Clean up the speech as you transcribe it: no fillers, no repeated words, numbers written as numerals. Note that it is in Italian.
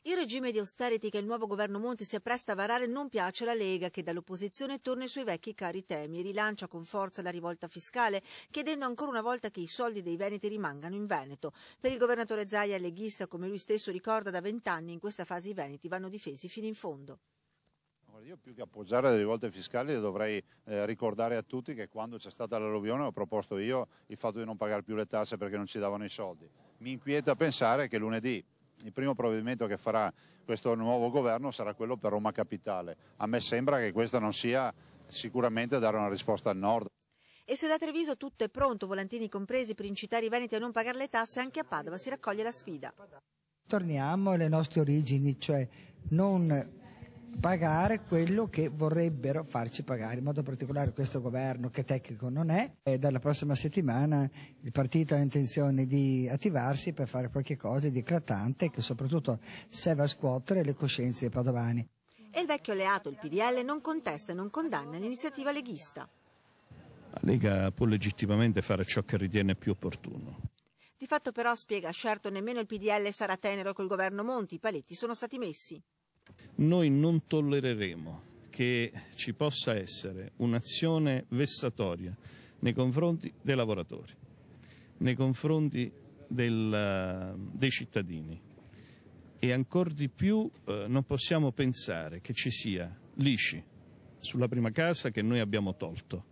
Il regime di austerity che il nuovo governo Monti si appresta a varare non piace alla Lega, che dall'opposizione torna ai suoi vecchi cari temi e rilancia con forza la rivolta fiscale, chiedendo ancora una volta che i soldi dei veneti rimangano in Veneto. Per il governatore Zaia, leghista, come lui stesso ricorda da 20 anni, in questa fase i veneti vanno difesi fino in fondo. Io più che appoggiare le rivolte fiscali dovrei ricordare a tutti che quando c'è stata l'alluvione ho proposto io il fatto di non pagare più le tasse perché non ci davano i soldi. Mi inquieta pensare che lunedì il primo provvedimento che farà questo nuovo governo sarà quello per Roma Capitale. A me sembra che questa non sia sicuramente dare una risposta al nord. E se da Treviso tutto è pronto, volantini compresi, per incitare i veneti a non pagare le tasse, anche a Padova si raccoglie la sfida. Torniamo alle nostre origini, cioè non pagare quello che vorrebbero farci pagare, in modo particolare questo governo che tecnico non è, e dalla prossima settimana il partito ha intenzione di attivarsi per fare qualche cosa di eclatante che soprattutto serve a scuotere le coscienze dei padovani. E il vecchio alleato, il PDL, non contesta e non condanna l'iniziativa leghista. La Lega può legittimamente fare ciò che ritiene più opportuno. Di fatto però, spiega, certo nemmeno il PDL sarà tenero col governo Monti, i paletti sono stati messi. Noi non tollereremo che ci possa essere un'azione vessatoria nei confronti dei lavoratori, nei confronti dei cittadini e ancor di più non possiamo pensare che ci sia l'ICI sulla prima casa che noi abbiamo tolto,